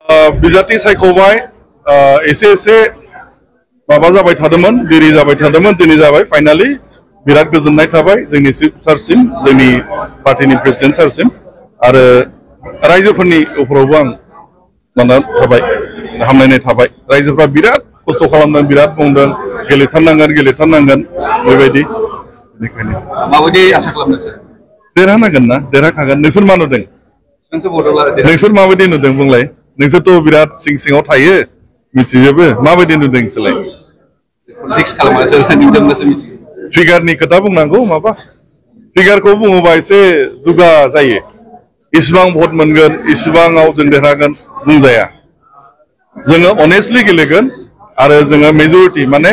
बिजाथि सायख'बाय एसे माबा जाबाय थादोंमोन देरि जाबाय थादोंमोन दिनै जाबाय फाइनाली बिराद गोजोननाय थाबाय जोंनि चिफ सारसिम जोंनि पार्टीनि प्रेसिडेन्ट सारसिम आरो रायजोफोरनि उपरावबो आं माना थाबाय हामलायनाय थाबाय रायजोफ्रा बिराद खस्थ' खालामदों बिराद बुंदों गेलेथारनांगोन बेबायदि बेनिखायनो माबायदि आसा खालामदों सार देरहानांगोन ना देरहाखागोन नोंसोर मा नुदों नोंसोर माबायदि नुदों बुंलाय नोंसोरथ' बिराद सिङाव थायो मिथिजोबो माबायदि नुदों नोंसोरलाय फिगारनि खोथा बुंनांगौ माबा फिगारखौ बुङोबा एसे दुगा जायो इसिबां भट मोनगोन इसिबाङाव जों देरहागोन बुंजाया जोङो अनेस्टलि गेलेगोन आरो जोङो मेजरिटि माने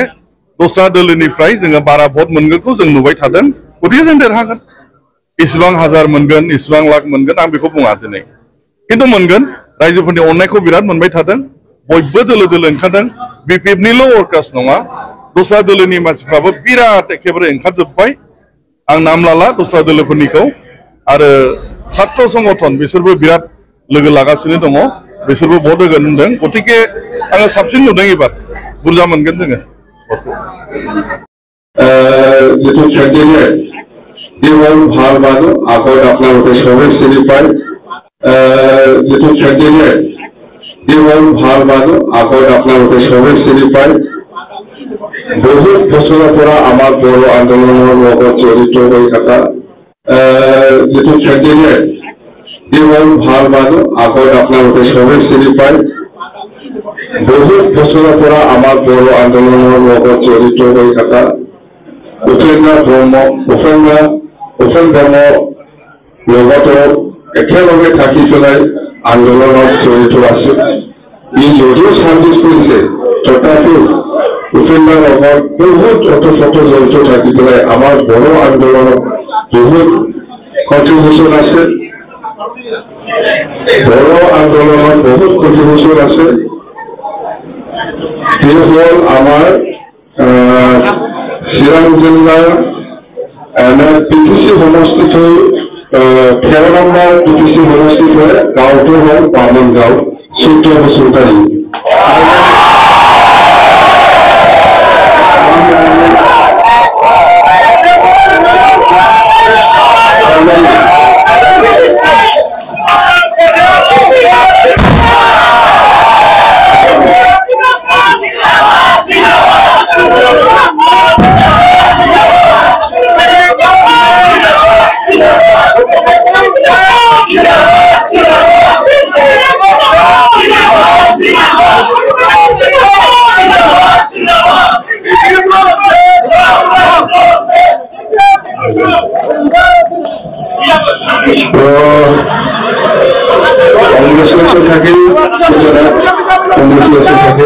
दस्रा दोलोनिफ्राय जोङो बारा भट मोनगोनखौ जों नुबाय थादों गतिके जों देरहागोन इसिबां हाजार मोनगोन इसिबां लाख मोनगोन आं बेखौ बुङा दिनै खिन्थु मोनगोन रायजोफोरनि अननायखौ बिराद मोनबाय थादों बयबो दोलो ओंखारदों बिपिएफनिल' वर्कार्स नङा दस्रा दोलोनि मानसिफ्राबो बिराद एखेबारे ओंखारजोब्बाय आं नाम लाला दस्रा दोलोफोरनिखौ आरो छात्र संगठन बिसोरबो बिराद लोगो लागासिनो दङ बिसोरबो भट होगोन होनदों गतिके आङो साबसिन नुदों एबार बुरजा मोनगोन जोङो जितु कैंडिडेट जीवन ভাল মানুষ আগত আপনার ওটা সবাই চিনি পায় जितु कैंडिडेट जीवन ভাল মানুষ আগত আপনার ওটা সবাই চিনি পায় বহুত বছৰৰ পৰা আমাৰ বড়ো আন্দোলনৰ লগত জড়িত হৈ থকা जितु कैंडिडेट जीवन ভাল মানুষ আগত আপনার ওটা সবাই চিনি পায় বহুত বছৰৰ পৰা আমাৰ বড়ো আন্দোলনৰ লগত জড়িত হৈ থকা উপেন্দ্ৰ ব্ৰহ্ম লগতো একেলগে থাকি পেলাই আন্দোলনত জড়িত আছে ই যদিও চাৰ্ভিচ কৰিছে তথাপিও উপেন্দ্ৰৰ লগত বহুত অতঃপত জড়িত থাকি পেলাই আমাৰ বড়ো আন্দোলনত বহুত কণ্ট্ৰিবিউশ্যন আছে বড়ো আন্দোলনত বহুত কণ্ট্ৰিবিউশ্যন আছে এই হল আমাৰ চিৰাং জিলাৰ পিটিচি সমষ্টিত হৈ 13 নম্বৰ পিটিচি সমষ্টিত হৈ গাঁওটো হ'ল বামন গাঁও 14 বছৰ ধৰি কংগ্ৰেসেৰ থাকে কংগ্ৰেসেৰ থাকে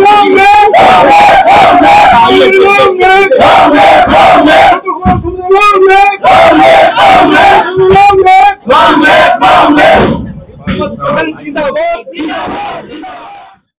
Long